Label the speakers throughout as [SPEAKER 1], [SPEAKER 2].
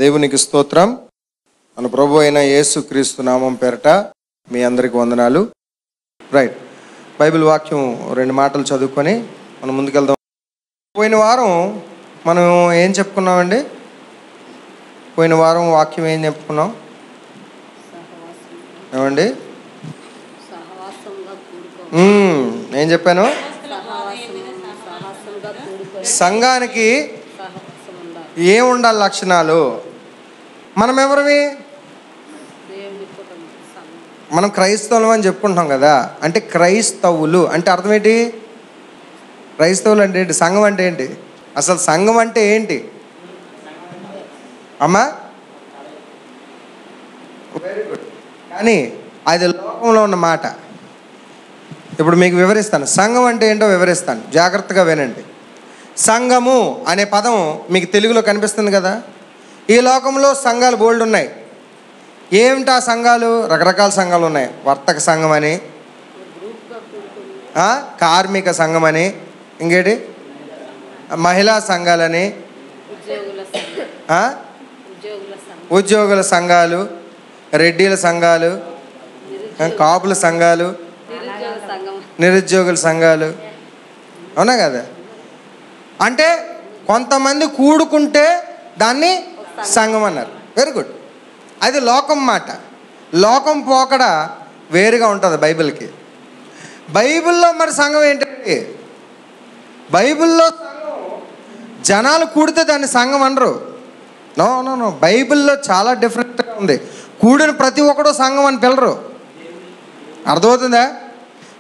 [SPEAKER 1] దేవునికి స్తోత్రం. మన ప్రభు అయిన యేసుక్రీస్తు నామం పేరట మీ అందరికి వందనాలు. రైట్, బైబిల్ వాక్యం 2 మాటలు చదువుకొని మనం ముందుకెళ్దాం. పోయిన వారం మనం ఏం చెప్పుకున్నామండి? పోయిన వారం వాక్యం ఏం చెప్పుకున్నాం ఏమండి? ఏం చెప్పాను? సంఘానికి ఏముండాలి లక్షణాలు? మనం ఎవరివి? మనం క్రైస్తవులు అని చెప్పుకుంటాం కదా. అంటే క్రైస్తవులు అంటే అర్థం ఏంటి? క్రైస్తవులు అంటే ఏంటి? సంఘం అంటే ఏంటి? అసలు సంఘం అంటే ఏంటి అమ్మా? Very good. కానీ అది లోకంలో ఉన్న మాట. ఇప్పుడు మీకు వివరిస్తాను. సంఘం అంటే ఏంటో వివరిస్తాను, జాగ్రత్తగా వినండి. సంఘము అనే పదం మీకు తెలుగులో కనిపిస్తుంది కదా. ఈ లోకంలో సంఘాలు బోల్డ్ ఉన్నాయి. ఏమిటా సంఘాలు? రకరకాల సంఘాలు ఉన్నాయి. వర్తక సంఘం అని, కార్మిక సంఘం అని, ఇంకేటి మహిళా సంఘాలని, ఉద్యోగుల సంఘాలు, రెడ్డిల సంఘాలు, కాపుల సంఘాలు, నిరుద్యోగుల సంఘాలు, అవునా కదా? అంటే కొంతమంది కూడుకుంటే దాన్ని సంఘం అన్నారు. Very good. అది లోకం మాట. లోకం పోకడ వేరుగా ఉంటుంది బైబిల్కి. బైబిల్లో మరి సంఘం ఏంటంటే, బైబిల్లో జనాలు కూడితే దాన్ని సంఘం అనరు. నో నో నో, బైబిల్లో చాలా డిఫరెంట్గా ఉంది. కూడిన ప్రతి ఒక్కడో సంఘం అని పిలరు. అర్థమవుతుందా?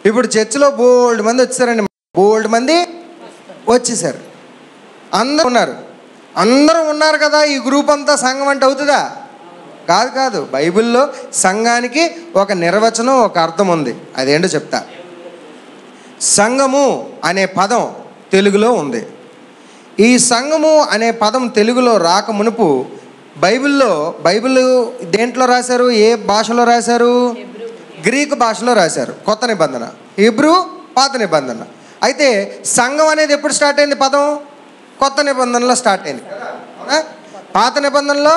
[SPEAKER 1] ఇప్పుడు చర్చిలో బోల్డ్ మంది వచ్చేసారండి. బోల్డ్ మంది వచ్చేసారు. అందరూ ఉన్నారు కదా, ఈ గ్రూప్ అంతా సంఘం అంటే అవుతుందా? కాదు కాదు. బైబిల్లో సంఘానికి ఒక నిర్వచనం, ఒక అర్థం ఉంది. అదేంటో చెప్తా. సంఘము అనే పదం తెలుగులో ఉంది. ఈ సంఘము అనే పదం తెలుగులో రాక మునుపు బైబిల్ దేంట్లో రాశారు? ఏ భాషలో రాశారు? గ్రీకు భాషలో రాశారు. కొత్త నిబంధన, హీబ్రూ, పాత నిబంధన. అయితే సంఘం అనేది ఎప్పుడు స్టార్ట్ అయింది? పదం కొత్త నిబంధనలో స్టార్ట్ అయింది. పాత నిబంధనలో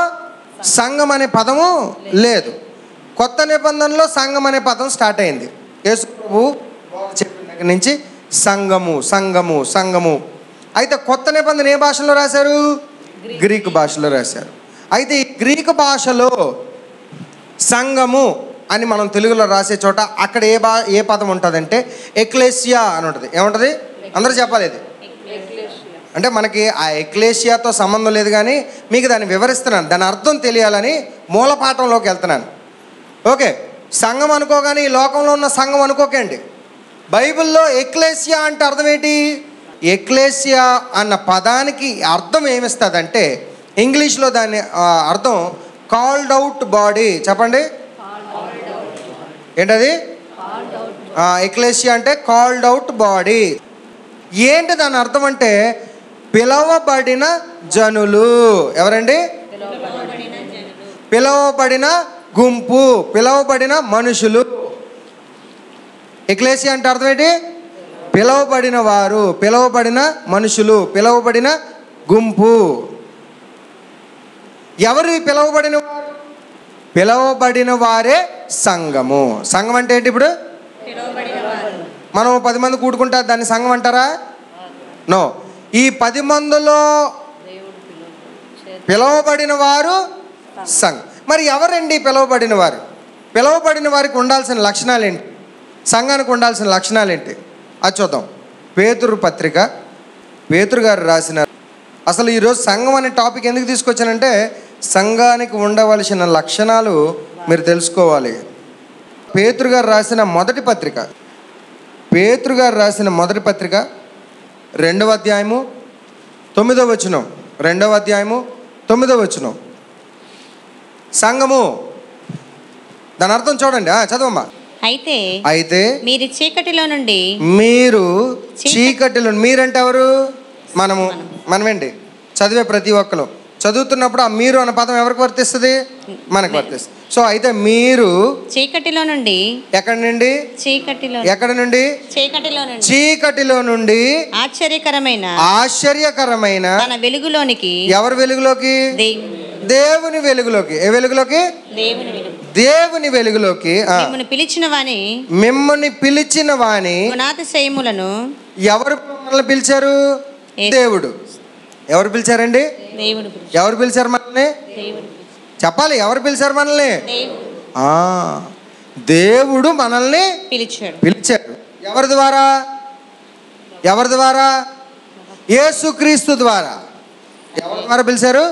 [SPEAKER 1] సంఘం అనే పదము లేదు. కొత్త నిబంధనలో సంఘం అనే పదం స్టార్ట్ అయింది. యేసు ప్రభువు చెప్పిన దగ్గర నుంచి సంఘము సంఘము సంఘము. అయితే కొత్త నిబంధన ఏ భాషలో రాశారు? గ్రీకు భాషలో రాశారు. అయితే ఈ గ్రీకు భాషలో సంఘము అని మనం తెలుగులో రాసే చోట అక్కడ ఏ పదం ఉంటుందంటే ఎక్లేసియా అని ఉంటుంది. ఏముంటుంది? అందరూ చెప్పాలి. ఇది అంటే మనకి ఆ ఎక్లేసియాతో సంబంధం లేదు, కానీ మీకు దాన్ని వివరిస్తున్నాను. దాని అర్థం తెలియాలని మూలపాఠంలోకి వెళ్తున్నాను. ఓకే, సంఘం అనుకోగానే ఈ లోకంలో ఉన్న సంఘం అనుకోకండి. బైబిల్లో ఎక్లేసియా అంటే అర్థం ఏంటి? ఎక్లేసియా అన్న పదానికి అర్థం ఏమిస్తుందంటే, ఇంగ్లీష్లో దాని అర్థం కాల్డ్ అవుట్ బాడీ. చెప్పండి, ఏంటది? ఎక్లేసియా అంటే కాల్డ్ అవుట్ బాడీ. ఏంటి దాని అర్థం అంటే పిలవబడిన జనులు. ఎవరండి? పిలవబడిన గుంపు, పిలవబడిన మనుషులు. ఎక్లేసియా అంటే అర్థం ఏంటి? పిలవబడిన వారు, పిలవబడిన మనుషులు, పిలవబడిన గుంపు. ఎవరు పిలవబడిన వారు? పిలవబడిన వారే సంఘము. సంఘం అంటే ఏంటి? ఇప్పుడు మనం 10 మంది కూడుకుంటా దాన్ని సంఘం అంటారా? నో. ఈ 10 మందిలో పిలవబడిన వారు సంఘం. మరి ఎవరండి పిలవబడిన వారు? పిలవబడిన వారికి ఉండాల్సిన లక్షణాలు ఏంటి? సంఘానికి ఉండాల్సిన లక్షణాలు ఏంటి? అది చూద్దాం. పేతురు పత్రిక, పేతురు గారు రాసిన. అసలు ఈరోజు సంఘం అనే టాపిక్ ఎందుకు తీసుకొచ్చానంటే, సంఘానికి ఉండవలసిన లక్షణాలు మీరు తెలుసుకోవాలి. పేతురు గారు రాసిన మొదటి పత్రిక, పేతురు గారు రాసిన మొదటి పత్రిక 2వ అధ్యాయము 9వ వచనం. 2వ అధ్యాయము 9వ వచనం. సంఘము దాని అర్థం చూడండి. చదవమ్మా. అయితే
[SPEAKER 2] మీరు చీకటిలో నుండి,
[SPEAKER 1] మీరంటే ఎవరు? మనమేంటి? చదివే ప్రతి ఒక్కరు చదువుతున్నప్పుడు ఆ మీరు అన్న పదం ఎవరికి వర్తిస్తుంది? మనకు వర్తిస్తుంది. సో అయితే మీరు
[SPEAKER 2] చీకటిలో నుండి,
[SPEAKER 1] ఎక్కడి నుండి? ఎక్కడి నుండి? చీకటిలో నుండి ఆశ్చర్యకరమైన
[SPEAKER 2] తన వెలుగులోనికి.
[SPEAKER 1] ఎవరి వెలుగులోకి? దేవుని వెలుగులోకి. ఏ వెలుగులోకి?
[SPEAKER 2] దేవుని వెలుగు.
[SPEAKER 1] దేవుని వెలుగులోకి.
[SPEAKER 2] మిమ్మల్ని పిలిచిన వాని,
[SPEAKER 1] మిమ్మల్ని పిలిచిన వాని
[SPEAKER 2] గుణాతిశయములను.
[SPEAKER 1] ఎవరు మనల్ని పిలిచారు? దేవుడు. ఎవరు పిలిచారండి?
[SPEAKER 2] దేవుడు.
[SPEAKER 1] ఎవరు పిలిచారు మనల్ని? చెప్పాలి. ఎవరు పిలిచారు మనల్ని? దేవుడు మనల్ని పిలిచాడు. ఎవరి ద్వారా? ఎవరి ద్వారా? యేసుక్రీస్తు ద్వారా. ఎవరి ద్వారా పిలిచారు?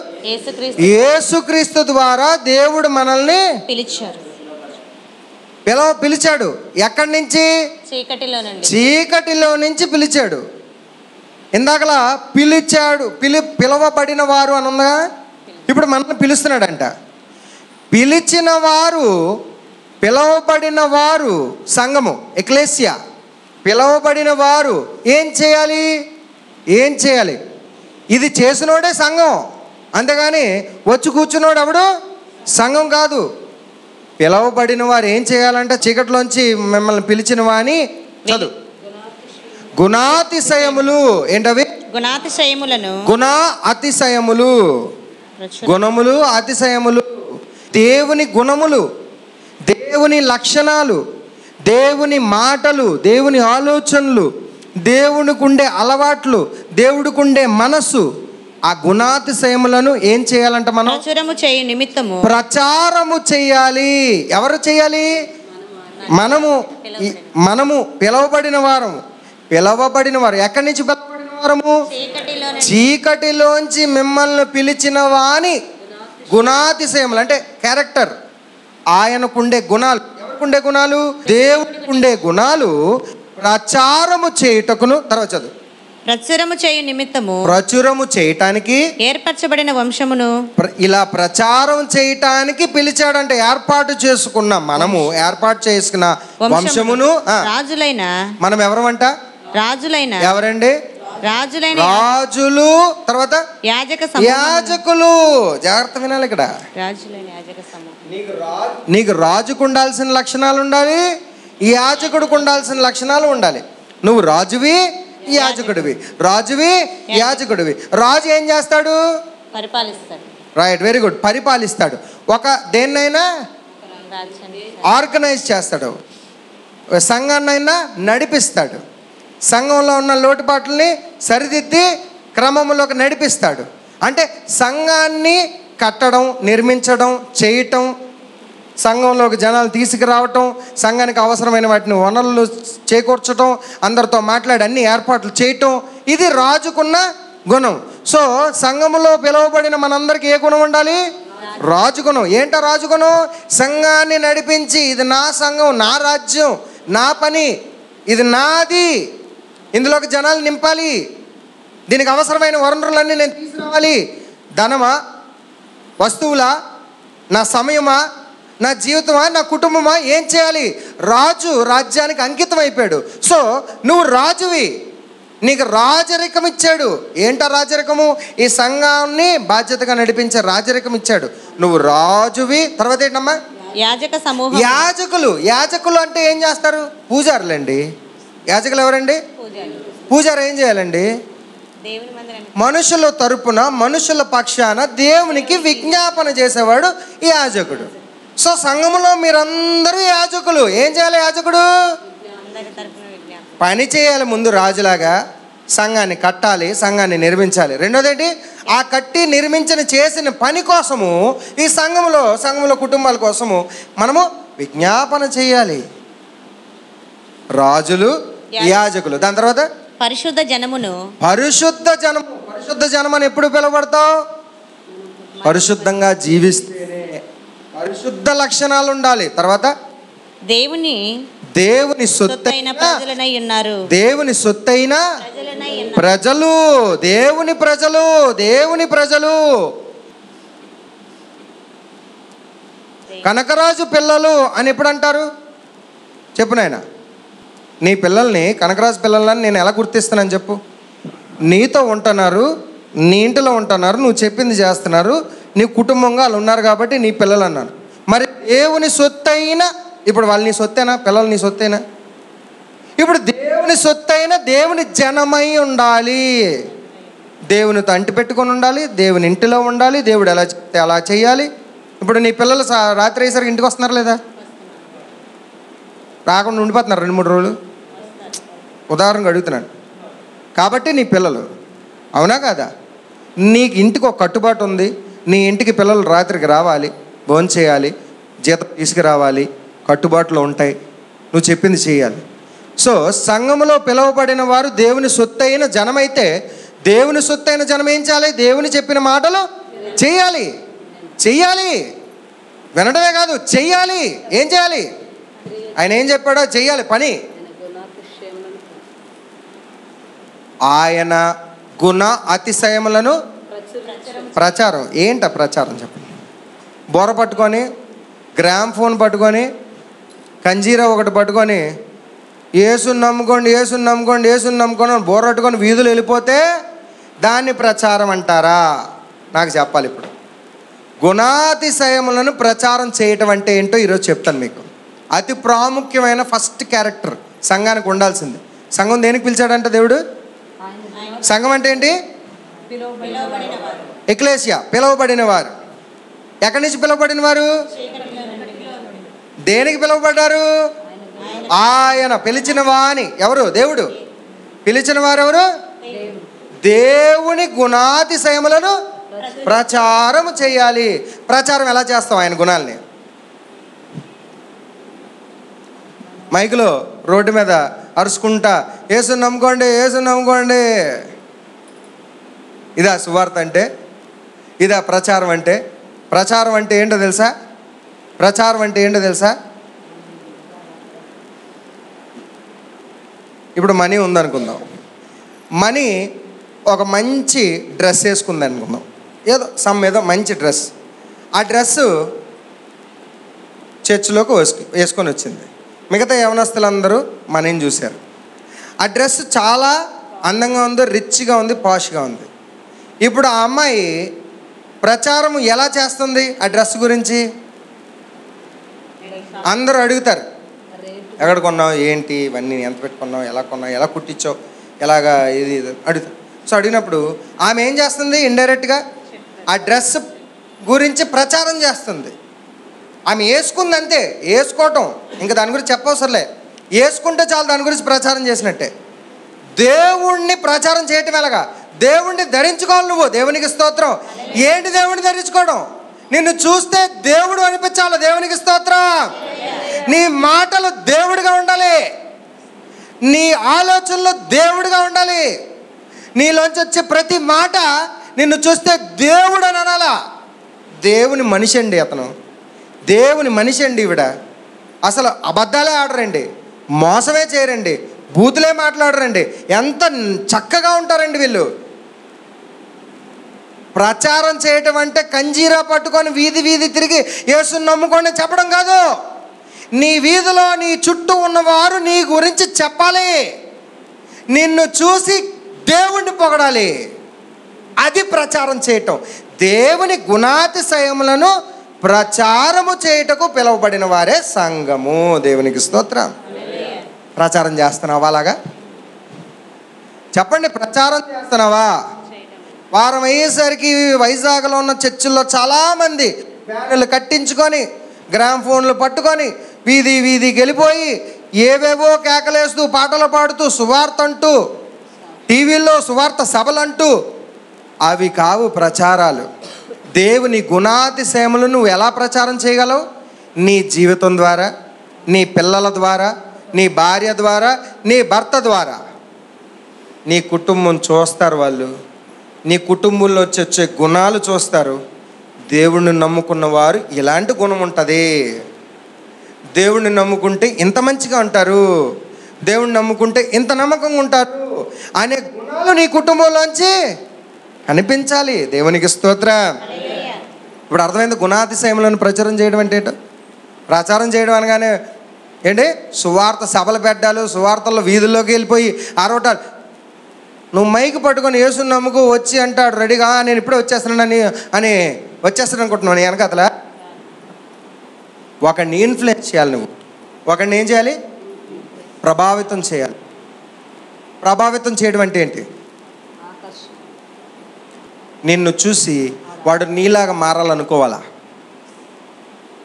[SPEAKER 1] యేసుక్రీస్తు ద్వారా దేవుడు మనల్ని పిలిచాడు. ఎక్కడి నుంచి? చీకటిలో నుంచి పిలిచాడు. ఇందాకలా పిలిచాడు, పిలవబడిన వారు అని ఉందా? ఇప్పుడు మనల్ని పిలుస్తున్నాడంట. పిలిచిన వారు, పిలవబడిన వారు సంఘము, ఎక్లేసియా. పిలవబడిన వారు ఏం చేయాలి? ఏం చేయాలి? ఇది చేసినోడే సంఘం, అంతేగాని వచ్చి కూర్చున్నోడు ఎవడు సంఘం కాదు. పిలవబడిన వారు ఏం చేయాలంటే చీకటిలోంచి మిమ్మల్ని పిలిచిన వాని చదువు. గుణాతిశయములు. ఏంటవి?
[SPEAKER 2] గుణాతిశయములను.
[SPEAKER 1] అతిశయములు, గుణములు, అతిశయములు. దేవుని గుణములు, దేవుని లక్షణాలు, దేవుని మాటలు, దేవుని ఆలోచనలు, దేవునికి ఉండే అలవాట్లు, దేవుడికి ఉండే మనసు, ఆ గుణాతిశయములను ఏం చేయాలంట? మనం ప్రచారము చేయాలి. ఎవరు చేయాలి? మనము పిలవబడిన వారము. ఎక్కడి నుంచి పిలవబడిన వారము? చీకటిలోంచి మిమ్మల్ని పిలిచిన వాని గుణాతిశయములు అంటే క్యారెక్టర్, ఆయనకుండే గుణాలు. ఎవరికుండే గుణాలు? దేవునికి ఉండే గుణాలు ప్రచారము చేయుటకును. తర్వాత చదువు. ప్రచురము చేయటానికి
[SPEAKER 2] ఏర్పరచబడిన వంశమును.
[SPEAKER 1] ఇలా ప్రచారం చేయటానికి పిలిచాడంటే ఏర్పాటు చేసుకున్న మనము, ఏర్పాటు చేసుకున్న వంశమును.
[SPEAKER 2] రాజులైన
[SPEAKER 1] మనం ఎవరమంట?
[SPEAKER 2] రాజులైన.
[SPEAKER 1] ఎవరండి? రాజులు. తర్వాత యాజకులు. జాగ్రత్త వినాలి ఇక్కడ. నీకు రాజుకు ఉండాల్సిన లక్షణాలు ఉండాలి, యాజకుడికి ఉండాల్సిన లక్షణాలు ఉండాలి. నువ్వు రాజువి, యాజకుడివి. రాజువి, యాజకుడివి. రాజు ఏం చేస్తాడు?
[SPEAKER 2] పరిపాలిస్తాడు.
[SPEAKER 1] Right, very good. పరిపాలిస్తాడు. ఒక దేన్నైనా ఆర్గనైజ్ చేస్తాడు, సంఘాన్నైనా నడిపిస్తాడు, సంఘంలో ఉన్న లోటుపాట్లని సరిదిద్ది క్రమంలోకి నడిపిస్తాడు. అంటే సంఘాన్ని కట్టడం, నిర్మించడం, చేయటం, సంఘంలోకి జనాలు తీసుకురావటం, సంఘానికి అవసరమైన వాటిని వనరులు చేకూర్చడం, అందరితో మాట్లాడి అన్ని ఏర్పాట్లు చేయటం, ఇది రాజుకున్న గుణం. సో సంఘములో పిలువబడిన మనందరికీ ఏ గుణం ఉండాలి? రాజుగుణం. ఏంటో రాజుగుణం? సంఘాన్ని నడిపించి, ఇది నా సంఘం, నా రాజ్యం, నా పని, ఇది నాది, ఇందులోకి జనాలు నింపాలి, దీనికి అవసరమైన వనరులన్నీ నేను తీసుకురావాలి. ధనమా, వస్తువులా, నా సమయమా, నా జీవితమా, నా కుటుంబమా, ఏం చేయాలి? రాజు రాజ్యానికి అంకితం అయిపోయాడు. సో నువ్వు రాజువి, నీకు రాజరికం ఇచ్చాడు. ఏంటో రాజరికము? ఈ సంఘాన్ని బాధ్యతగా నడిపించే రాజరికం ఇచ్చాడు. నువ్వు రాజువి. తర్వాత ఏంటమ్మా? యాజకులు అంటే ఏం చేస్తారు? పూజారులండి. యాజకులు ఎవరండి? పూజారు ఏం చేయాలండి? మనుషుల తరపున, మనుషుల పక్షాన దేవునికి విజ్ఞాపన చేసేవాడు యాజకుడు. సో సంఘములో మీరందరూ యాజకులు. ఏం చేయాలి? యాజకుడు పని చేయాలి. ముందు రాజులాగా సంఘాన్ని కట్టాలి, సంఘాన్ని నిర్మించాలి. రెండోది ఏంటి? ఆ కట్టి నిర్మించిన చేసిన పని కోసము, ఈ సంఘములో కుటుంబాల కోసము మనము విజ్ఞాపన చేయాలి. రాజులు, యాజకులు. దాని తర్వాత
[SPEAKER 2] పరిశుద్ధ జనము. పరిశుద్ధ జనం అని ఎప్పుడు పిలువబడతావు? పరిశుద్ధంగా జీవిస్తేనే. పరిశుద్ధ లక్షణాలు ఉండాలి. తర్వాత దేవుని సొత్తైన ప్రజలనై ఉన్నారు. దేవుని సొత్తైన ప్రజలు, దేవుని ప్రజలు. కనకరాజు పిల్లలు అని ఎప్పుడు అంటారు? చెప్పు నాయన. నీ పిల్లల్ని, కనకరాజు పిల్లలని నేను ఎలా గుర్తిస్తానని చెప్పు. నీతో ఉంటున్నారు, నీ ఇంటిలో ఉంటున్నారు, నువ్వు చెప్పింది చేస్తున్నారు, నీ కుటుంబంగా వాళ్ళు ఉన్నారు కాబట్టి నీ పిల్లలు అన్నారు. మరి దేవుని సొత్తైన, ఇప్పుడు వాళ్ళు నీ సొత్తేనా? పిల్లలు నీ సొత్తేనా? ఇప్పుడు దేవుని సొత్తైన దేవుని జనమై ఉండాలి.
[SPEAKER 1] దేవునితో అంటి పెట్టుకొని ఉండాలి, దేవుని ఇంటిలో ఉండాలి, దేవుడు ఎలా చెప్తే అలా చేయాలి. ఇప్పుడు నీ పిల్లలు రాత్రి అయ్యేసరికి ఇంటికి వస్తున్నారు లేదా? రాకుండా ఉండిపోతున్నారు 2-3 రోజులు. ఉదాహరణగా అడుగుతున్నాను. కాబట్టి నీ పిల్లలు, అవునా కాదా? నీకు ఇంటికి ఒక కట్టుబాటు ఉంది. నీ ఇంటికి పిల్లలు రాత్రికి రావాలి, భోజనం చేయాలి, జీతం తీసుకురావాలి, కట్టుబాట్లు ఉంటాయి, నువ్వు చెప్పింది చేయాలి. సో సంఘములో పిలువబడిన వారు దేవుని సొత్తైన జనమైతే, దేవుని సొత్తైన జనం ఏం చేయాలి? దేవుని చెప్పిన మాటలు చెయ్యాలి. చెయ్యాలి, వినడమే కాదు, చెయ్యాలి. ఏం చేయాలి? ఆయన ఏం చెప్పాడో చెయ్యాలి. పని ఆయన గుణ అతిశయములను ప్రచారం. ఏంట ప్రచారం చెప్పండి? బోర పట్టుకొని, గ్రామ్ ఫోన్ పట్టుకొని, కంజీరా ఒకటి పట్టుకొని, యేసుని నమ్ముకోండి, యేసుని నమ్ముకోండి, యేసుని నమ్ముకోండి బోర పట్టుకొని వీధులు వెళ్ళిపోతే దాన్ని ప్రచారం అంటారా? నాకు చెప్పాలి. ఇప్పుడు గుణాతిశయములను ప్రచారం చేయటం అంటే ఏంటో ఈరోజు చెప్తాను మీకు. అతి ప్రాముఖ్యమైన ఫస్ట్ క్యారెక్టర్ సంఘానికి ఉండాల్సింది. సంఘం దేనికి పిలిచాడంటే దేవుడు? సంఘం అంటే ఏంటి? ఎక్లేసియా, పిలువబడిన వారు. ఎక్కడి నుంచి పిలువబడిన వారు? దేనికి పిలువబడ్డారు? ఆయన పిలిచిన వాని. ఎవరు? దేవుడు. పిలిచిన వారు ఎవరు? దేవుని గుణాతిశయములను ప్రచారం చేయాలి. ప్రచారం ఎలా చేస్తాం ఆయన గుణాలని? మైకులో రోడ్డు మీద అరుచుకుంటా యేసుని నమ్ముకోండి, యేసుని నమ్ముకోండి. ఇదా సువార్త అంటే? ఇదా ప్రచారం అంటే? ప్రచారం అంటే ఏంటో తెలుసా? ప్రచారం అంటే ఏంటో తెలుసా? ఇప్పుడు మనీ ఉందనుకుందాం. మనీ ఒక మంచి డ్రెస్ వేసుకుంది అనుకుందాం. ఏదో మంచి డ్రెస్. ఆ డ్రెస్సు చర్చిలోకి వేసుకొని వచ్చింది. మిగతా యవనస్తులందరూ మనీని చూశారు. ఆ డ్రెస్ చాలా అందంగా ఉంది, రిచ్గా ఉంది, పాష్గా ఉంది. ఇప్పుడు ఆ అమ్మాయి ప్రచారం ఎలా చేస్తుంది ఆ డ్రెస్ గురించి? అందరూ అడుగుతారు, ఎక్కడ కొన్నావు, ఏంటి, ఇవన్నీ ఎంత పెట్టుకున్నావు, ఎలా కొన్నావు, ఎలా కుట్టించావు, ఎలాగా, ఇది అడుగుతారు. సో అడిగినప్పుడు ఆమె ఏం చేస్తుంది? ఇండైరెక్ట్గా ఆ డ్రెస్ గురించి ప్రచారం చేస్తుంది. ఆమె వేసుకుంది అంతే, వేసుకోవటం, ఇంకా దాని గురించి చెప్పవసరలే. వేసుకుంటే చాలు, దాని గురించి ప్రచారం చేసినట్టే. దేవుణ్ణి ప్రచారం చేయటం ఎలాగా? దేవుణ్ణి ధరించుకోవాలి నువ్వు. దేవునికి స్తోత్రం. ఏంటి దేవుణ్ణి ధరించుకోవడం? నిన్ను చూస్తే దేవుడు అనిపించాలి. దేవునికి స్తోత్రం. నీ మాటలు దేవుడిగా ఉండాలి, నీ ఆలోచనలు దేవుడిగా ఉండాలి. నీలోంచి వచ్చే ప్రతి మాట నిన్ను చూస్తే దేవుడు అని అనాలా. దేవుని మనిషి అండి అతను, దేవుని మనిషి అండి ఈవిడ. అసలు అబద్ధాలే ఆడరండి, మోసమే చేయరండి, బూతులే మాట్లాడరండి. ఎంత చక్కగా ఉంటారండి వీళ్ళు. ప్రచారం చేయటం అంటే కంజీరా పట్టుకొని వీధి వీధి తిరిగి యేసుని నమ్ముకొని చెప్పడం కాదు. నీ వీధిలో నీ చుట్టూ ఉన్నవారు నీ గురించి చెప్పాలి, నిన్ను చూసి దేవుణ్ణి పొగడాలి. అది ప్రచారం చేయటం. దేవుని గుణాతిశయములను ప్రచారము చేయుటకు పిలువబడిన వారే సంఘము. దేవునికి స్తోత్రం. ప్రచారం చేస్తున్నావా? అలాగా చెప్పండి, ప్రచారం చేస్తున్నావా? వారం అయ్యేసరికి వైజాగ్లో ఉన్న చర్చిల్లో చాలామంది బ్యానర్లు కట్టించుకొని, గ్రామ్ ఫోన్లు పట్టుకొని వీధి వీధికి వెళ్ళిపోయి ఏవేవో కేకలేస్తూ, పాటలు పాడుతూ, సువార్త అంటూ, టీవీల్లో సువార్త సభలంటూ. అవి కావు ప్రచారాలు. దేవుని గుణాతిశయములను నువ్వు ఎలా ప్రచారం చేయగలవు? నీ జీవితం ద్వారా, నీ పిల్లల ద్వారా, నీ భార్య ద్వారా, నీ భర్త ద్వారా. నీ కుటుంబం చూస్తారు వాళ్ళు, నీ కుటుంబంలో వచ్చే గుణాలు చూస్తారు. దేవుణ్ణి నమ్ముకున్న వారు ఇలాంటి గుణం ఉంటుంది, దేవుణ్ణి నమ్ముకుంటే ఇంత మంచిగా ఉంటారు, దేవుణ్ణి నమ్ముకుంటే ఇంత నమ్మకంగా ఉంటారు అనే గుణాలు నీ కుటుంబంలోంచి కనిపించాలి. దేవునికి స్తోత్రం. ఇప్పుడు అర్థమైంది గుణాతిశయములను ప్రచారం చేయడం అంటే ఏంటో. ప్రచారం చేయడం అనగానే ఏంటి? సువార్త సభలు పెట్టాలి, సువార్తల్లో వీధుల్లోకి వెళ్ళిపోయి అరవటాలు. నువ్వు మైకి పట్టుకొని యేసుని నమ్ముకు వచ్చి అంటాడు రెడీగా, నేను ఇప్పుడే వచ్చేస్తున్నానని అని వచ్చేస్తాను అనుకుంటున్నాను. వెనక అతలా ఒకడిని ఇన్ఫ్లుయెన్స్ చేయాలి. నువ్వు ఒకడిని ఏం చేయాలి? ప్రభావితం చేయాలి. ప్రభావితం చేయడం అంటే ఏంటి? నిన్ను చూసి వాడు నీలాగా మారాలనుకోవాలా?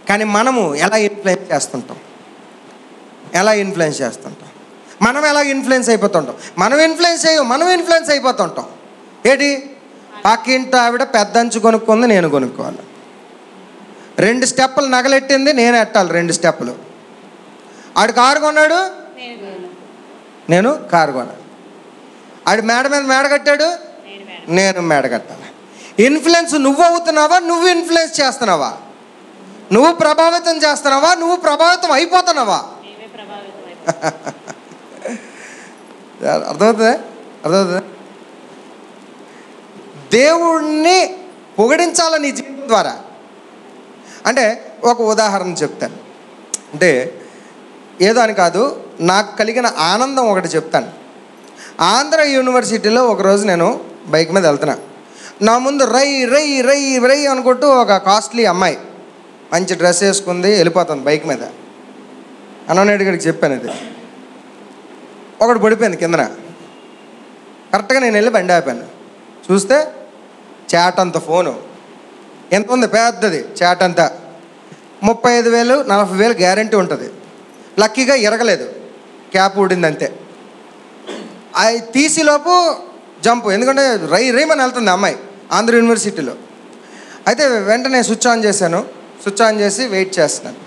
[SPEAKER 1] కానీ మనము ఎలా ఇన్ఫ్లుయెన్స్ చేస్తుంటాం? మనం ఎలా ఇన్ఫ్లుయెన్స్ అయిపోతుంటాం? మనం ఇన్ఫ్లుయెన్స్ అయిపోతుంటాం. ఏంటి? పక్కింటి ఆవిడ పెద్ద అంచు కొనుక్కుంది, నేను కొనుక్కోవాలి. 2 స్టెప్పులు నగలెట్టింది, నేను ఎట్టాలి 2 స్టెప్పులు. ఆడు కారు కొన్నాడు, నేను కారు కొనాలి. ఆడు మేడ మీద మేడ కట్టాడు, నేను మేడ కట్టాలి. ఇన్ఫ్లుయెన్స్ నువ్వు అవుతున్నావా? నువ్వు ఇన్ఫ్లుయెన్స్ చేస్తున్నావా? నువ్వు ప్రభావితం చేస్తున్నావా? నువ్వు ప్రభావితం అయిపోతున్నావా? అర్థమవుతుందా? దేవుణ్ణి పొగిడించాల నీ జీవితం ద్వారా. అంటే ఒక ఉదాహరణ చెప్తాను. అంటే ఏదో అని కాదు, నాకు కలిగిన ఆనందం ఒకటి చెప్తాను. ఆంధ్ర యూనివర్సిటీలో ఒకరోజు నేను బైక్ మీద వెళ్తున్నా. నా ముందు రై రై రై రై అనుకుంటూ ఒక కాస్ట్లీ అమ్మాయి మంచి డ్రెస్ వేసుకుంది, వెళ్ళిపోతుంది బైక్ మీద. అన్నోనేటి గడికి చెప్పాను, ఇది ఒకటి పడిపోయింది కిందన. కరెక్ట్గా నేను వెళ్ళి బండి ఆపాను. చూస్తే చాట్ అంత ఫోను ఎంత ఉంది, పెద్దది చాట్ అంతా. 35,000 40,000 గ్యారంటీ ఉంటుంది. లక్కీగా ఎరగలేదు, క్యాప్ ఊడింది అంతే. అవి తీసేలోపు జంపు, ఎందుకంటే రై రేమని వెళ్తుంది అమ్మాయి ఆంధ్ర యూనివర్సిటీలో. అయితే వెంటనే స్విచ్ ఆన్ చేసి వెయిట్ చేస్తున్నాను.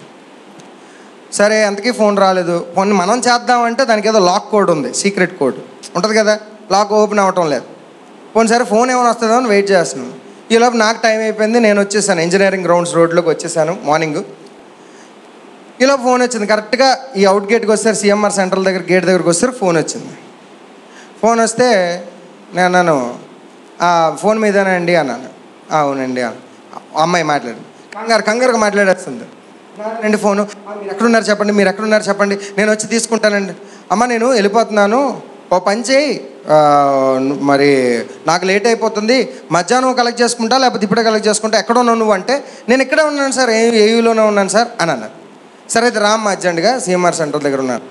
[SPEAKER 1] సరే, అంతకీ ఫోన్ రాలేదు. ఫోన్ మనం చేద్దామంటే దానికి ఏదో లాక్ కోడ్ ఉంది, సీక్రెట్ కోడ్ ఉంటుంది కదా, లాక్ ఓపెన్ అవ్వటం లేదు. సరే ఫోన్ ఏమైనా వస్తుందో అని వెయిట్ చేస్తున్నాను. ఈలోపు నాకు టైం అయిపోయింది, నేను వచ్చేసాను. ఇంజనీరింగ్ గ్రౌండ్స్ రోడ్లోకి వచ్చేసాను మార్నింగ్. ఈలోపు ఫోన్ వచ్చింది. కరెక్ట్గా ఈ అవుట్ గేట్కి వస్తారు, సిఎంఆర్ సెంట్రల్ దగ్గర గేట్ దగ్గరికి వస్తారు. ఫోన్ వచ్చింది. ఫోన్ వస్తే నేను అన్నాను, ఫోన్ మీదేనండి అన్నాను. అవునండి అన్న. అమ్మాయి మాట్లాడింది, కంగారుగా మాట్లాడేస్తుంది. అండి ఫోను, మీరు ఎక్కడున్నారు చెప్పండి, నేను వచ్చి తీసుకుంటానండి. అమ్మ నేను వెళ్ళిపోతున్నాను, ఓ పని చేయి, మరి నాకు లేట్ అయిపోతుంది, మధ్యాహ్నం కలెక్ట్ చేసుకుంటా లేకపోతే ఇప్పుడే కలెక్ట్ చేసుకుంటా, ఎక్కడ ఉన్నావు నువ్వు అంటే, నేను ఇక్కడే ఉన్నాను సార్, ఏయూలోనే ఉన్నాను సార్ అని అన్నారు. సరే అయితే రామ్ అర్జెంట్గా సిఎంఆర్ సెంటర్ దగ్గర ఉన్నాను.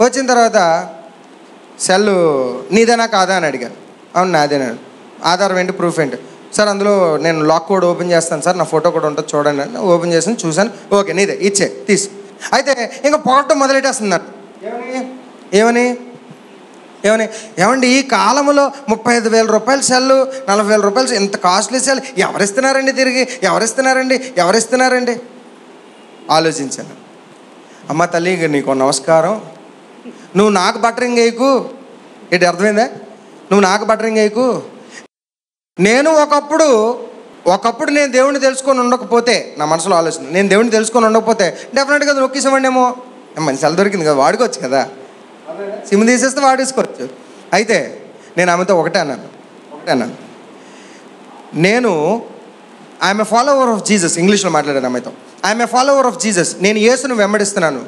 [SPEAKER 1] వచ్చిన తర్వాత సెల్ నీదేనా కాదా అని అడిగాను. అవును నాదేనాడు. ఆధార్ ఏంటి, ప్రూఫ్ ఏంటి? సార్ అందులో నేను లాక్ కోడ్ ఓపెన్ చేస్తాను సార్, నా ఫోటో కూడా ఉంటుంది చూడండి అని. ఓపెన్ చేసాను, చూశాను. ఓకే నీదే, ఇచ్చే తీసు. అయితే ఇంకా పొగటం మొదలెట్టేస్తున్నారు. ఏమని ఏమండి ఈ కాలంలో 35,000 రూపాయల సెల్లు, 40,000 రూపాయలు, ఇంత కాస్ట్లీ సెల్ ఎవరిస్తున్నారండి? ఆలోచించాను. అమ్మ తల్లి, నీకు నమస్కారం, నువ్వు నాకు బటరింగ్ వేయకు. ఏంటి అర్థమైందా? నువ్వు నాకు బటరింగ్ వేయకు. నేను ఒకప్పుడు నేను దేవుడిని తెలుసుకొని ఉండకపోతే, నా మనసులో ఆలోచన, నేను దేవుడిని తెలుసుకొని ఉండకపోతే డెఫినెట్గా నొక్కిసామండేమో. మంచి సెల్ దొరికింది కదా, వాడుకోవచ్చు కదా, సిమ్ తీసేస్తే వాడేసుకోవచ్చు. అయితే నేను ఆమెతో ఒకటే అన్నాను, నేను I'm a follower of Jesus. ఇంగ్లీష్లో మాట్లాడాను ఆమెతో. I'm a follower of Jesus. నేను యేసును వెంబడిస్తున్నాను.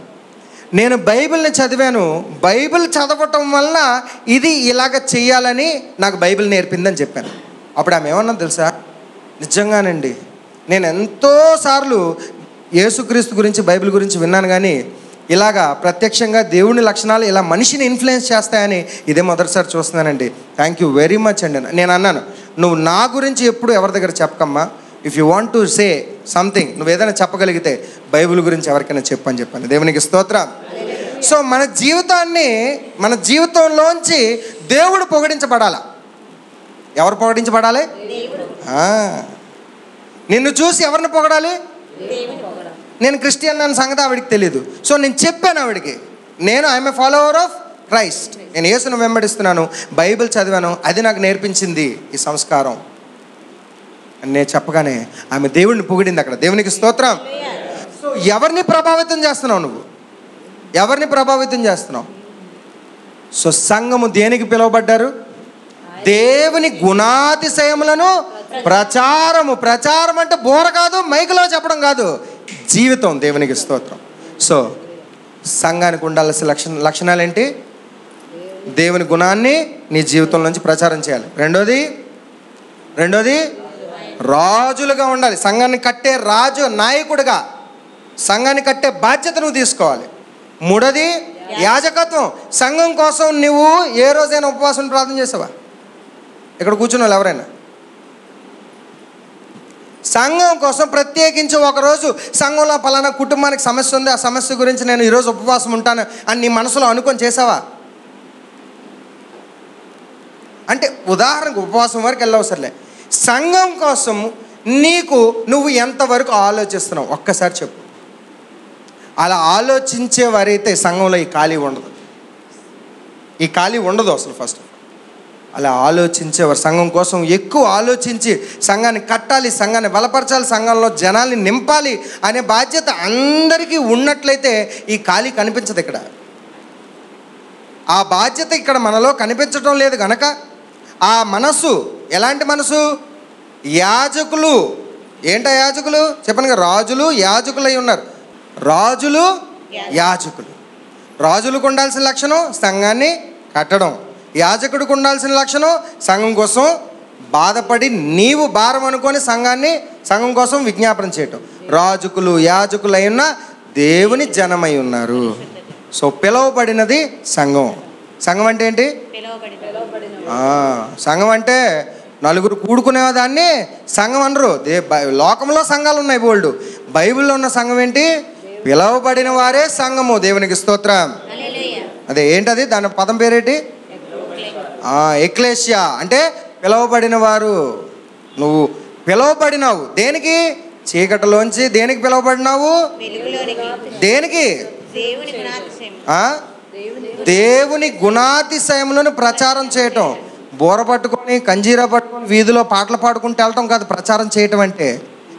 [SPEAKER 1] నేను బైబిల్ని చదివాను. బైబిల్ చదవటం వల్ల ఇది ఇలాగ చెయ్యాలని నాకు బైబిల్ నేర్పిందని చెప్పాను. అప్పుడు ఆమె ఏమన్నా తెలుసా, నిజంగానండి నేను ఎంతోసార్లు యేసుక్రీస్తు గురించి బైబిల్ గురించి విన్నాను, కానీ ఇలాగా ప్రత్యక్షంగా దేవుని లక్షణాలు ఇలా మనిషిని ఇన్ఫ్లుయెన్స్ చేస్తాయని ఇదే మొదటిసారి చూస్తున్నానండి. థ్యాంక్ యూ వెరీ మచ్ అండి. నేను అన్నాను, నువ్వు నా గురించి ఎప్పుడు ఎవరి దగ్గర చెప్పకమ్మా. If you want to say something, నువ్వు ఏదైనా చెప్పగలిగితే బైబిల్ గురించి ఎవరికైనా చెప్పని చెప్పాను. దేవునికి స్తోత్రం. సో మన జీవితంలోంచి దేవుడు పొగిడించబడాలా. ఎవరు పొగిడించబడాలి? నిన్ను చూసి ఎవరిని పొగడాలి? నేను క్రిస్టియన్ అన్న సంగతి ఆవిడికి తెలియదు. సో నేను చెప్పాను ఆవిడికి, నేను I'm a follower of Christ, నేను యేసును వెంబడిస్తున్నాను, బైబిల్ చదివాను, అది నాకు నేర్పించింది ఈ సంస్కారం అని నేను చెప్పగానే ఆమె దేవుడిని పొగిడింది అక్కడ. దేవునికి స్తోత్రం. సో ఎవరిని ప్రభావితం చేస్తున్నావు నువ్వు? ఎవరిని ప్రభావితం చేస్తున్నావు? సో సంఘము దేనికి పిలువబడ్డారు? దేవుని గుణాతిశయములను ప్రచారం అంటే బోర కాదు, మైకులో చెప్పడం కాదు, జీవితం. దేవునికి స్తోత్రం. సో సంఘానికి ఉండాల్సిన లక్షణాలు ఏంటి? దేవుని గుణాన్ని నీ జీవితం నుంచి ప్రచారం చేయాలి. రెండోది రాజులుగా ఉండాలి. సంఘాన్ని కట్టే రాజు, నాయకుడిగా సంఘాన్ని కట్టే బాధ్యత నువ్వు తీసుకోవాలి. మూడోది యాజకత్వం. సంఘం కోసం నువ్వు ఏ రోజైనా ఉపవాసం ప్రార్థన చేసావా? ఇక్కడ కూర్చున్న వాళ్ళు ఎవరైనా సంఘం కోసం ప్రత్యేకించి ఒకరోజు సంఘంలో పలానా కుటుంబానికి సమస్య ఉంది, ఆ సమస్య గురించి నేను ఈరోజు ఉపవాసం ఉంటాను అని నీ మనసులో అనుకొని చేసావా? అంటే ఉదాహరణకు ఉపవాసం వరకు వెళ్ళవసరలే, సంఘం కోసం నువ్వు ఎంతవరకు ఆలోచిస్తున్నావు ఒక్కసారి చెప్పు. అలా ఆలోచించేవారైతే సంఘంలో ఈ ఖాళీ ఉండదు అసలు. ఫస్ట్ అలా ఆలోచించేవారు, సంఘం కోసం ఎక్కువ ఆలోచించి సంఘాన్ని కట్టాలి, సంఘాన్ని బలపరచాలి, సంఘంలో జనాల్ని నింపాలి అనే బాధ్యత అందరికీ ఉన్నట్లయితే ఈ ఖాళీ కనిపించదు ఇక్కడ. ఆ బాధ్యత ఇక్కడ మనలో కనిపించడం లేదు కనుక ఆ మనసు ఎలాంటి మనసు? యాజకులు. ఏంటా యాజకులు? చెప్పను, రాజులు యాజకులై ఉన్నారు. రాజులు యాజకులు. రాజులకు ఉండాల్సిన లక్షణం సంఘాన్ని కట్టడం, యాజకుడికి ఉండాల్సిన లక్షణం సంఘం కోసం బాధపడి నీవు భారం అనుకొని సంఘం కోసం విజ్ఞాపన చేయటం. రాజుకులు యాజకులై ఉన్న దేవుని జనమై ఉన్నారు. సో పిలువబడినది సంఘం. సంఘం అంటే ఏంటి? సంఘం అంటే నలుగురు కూడుకునే దాన్ని సంఘం అనరు. లోకంలో సంఘాలు ఉన్నాయి బోల్డ్. బైబిల్లో ఉన్న సంఘం ఏంటి? పిలువబడిన వారే సంఘము. దేవునికి స్తోత్రం. అదే ఏంటది? దాని పదం పేరేంటి? ఎక్లేసియా అంటే పిలువబడిన వారు. నువ్వు పిలువబడినావు దేనికి? చీకటిలోంచి. దేనికి పిలువబడినావు? దేనికి? దేవుని గుణాతిశయములను ప్రచారం చేయటం. బోర పట్టుకొని కంజీరా పట్టుకొని వీధిలో పాటలు పాడుకుంటూ వెళ్ళటం కాదు ప్రచారం చేయటం అంటే.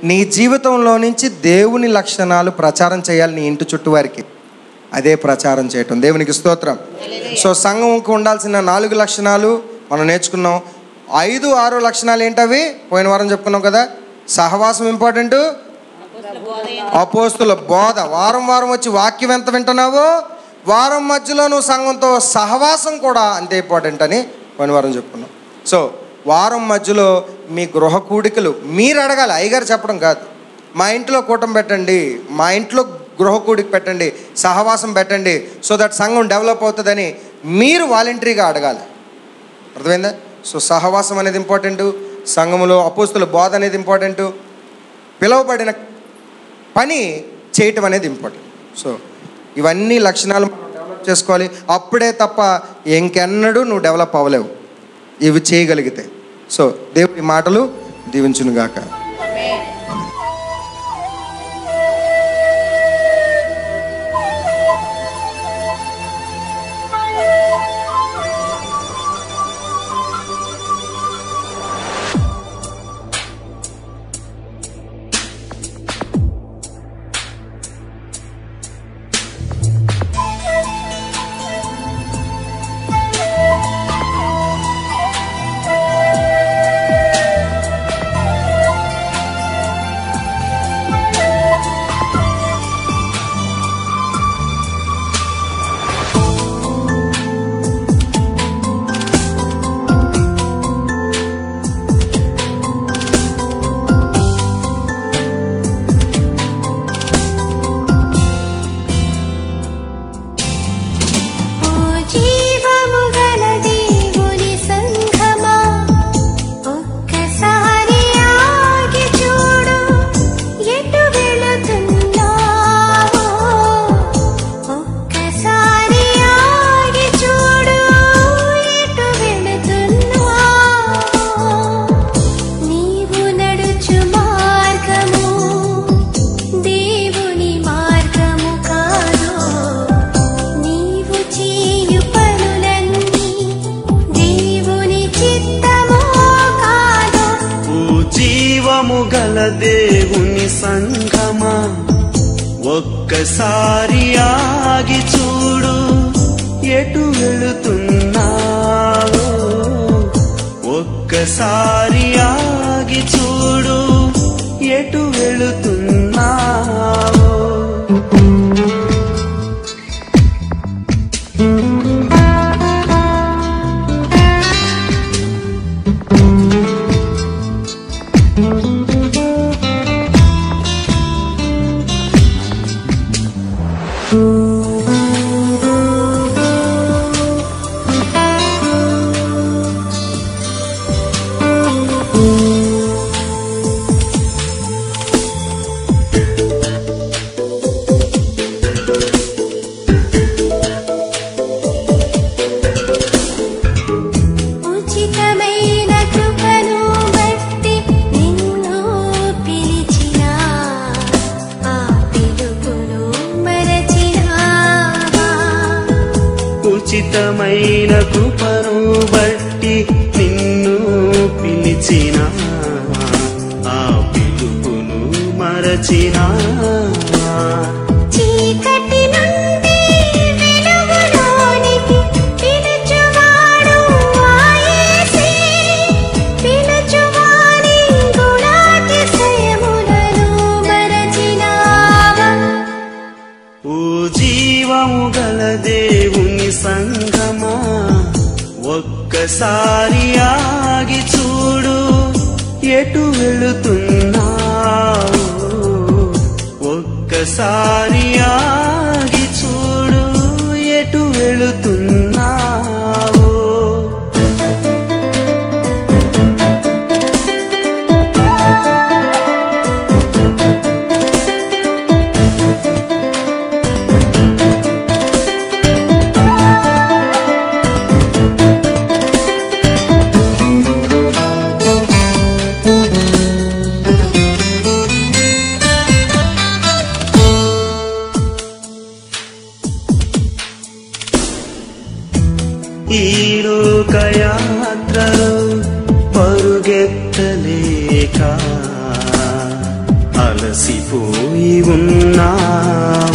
[SPEAKER 1] నీ జీవితంలో నుంచి దేవుని లక్షణాలు ప్రచారం చేయాలి నీ ఇంటి చుట్టూ వారికి. అదే ప్రచారం చేయటం. దేవునికి స్తోత్రం. సో సంఘంకు ఉండాల్సిన 4 లక్షణాలు మనం నేర్చుకున్నాం. 5, 6 లక్షణాలు ఏంటవి? పోయిన వారం చెప్పుకున్నాం కదా. సహవాసం ఇంపార్టెంట్, అపోస్తుల బోధ. వారం వచ్చి వాక్యం ఎంత వింటున్నావో వారం మధ్యలో నువ్వు సంఘంతో సహవాసం కూడా అంతే ఇంపార్టెంట్ అని పోయిన వారం చెప్పుకున్నాం. సో వారం మధ్యలో మీ గృహ కూడికలు మీరు అడగాలి, అయ్యగారు చెప్పడం కాదు. మా ఇంట్లో కూటమి పెట్టండి, మా ఇంట్లో గృహ కూడిక పెట్టండి, సహవాసం పెట్టండి, సో దట్ సంఘం డెవలప్ అవుతుందని మీరు వాలంటరీగా అడగాలి. అర్థమైందా? సో సహవాసం అనేది ఇంపార్టెంటు, సంఘములో అపోస్తుల బోధ అనేది ఇంపార్టెంటు, పిలువబడిన పని చేయటం అనేది ఇంపార్టెంట్. సో ఇవన్నీ లక్షణాలు మనం డెవలప్ చేసుకోవాలి. అప్పుడే తప్ప ఇంకెన్నడూ నువ్వు డెవలప్ అవ్వలేవు ఇవి చేయగలిగితే. సో దేవుడి మాటలు దీవించునుగాక.
[SPEAKER 3] దేవుని సంఘమా ఒక్కసారి ఆగి చూడు ఎటు వెళుతున్నావో, ఒక్కసారి ఆగి చూడు ఎటు వెళుతున్నావో. అనంతమైన కృపను బట్టి నిన్ను పిలిచిన ఆ పిలుపును మరచిన
[SPEAKER 4] చీకటి నుండి వెలుగులోనికి పిలుచువాడు ఆ యేసే, పిలుచువాని గుణాతిశయములను మరచినావా?
[SPEAKER 3] ఓ జీవము గల దేవుని సంగమా, ఒక్కసారి ఆగి చూడు ఎటు వెళుతున్నావు. ఒక్కసారి ఆగి చూడు ఎటు వెళుతున్నావు. ఈ లోకయాత్రలో పరుగెత్తలేక అలసిపోయి ఉన్నావు.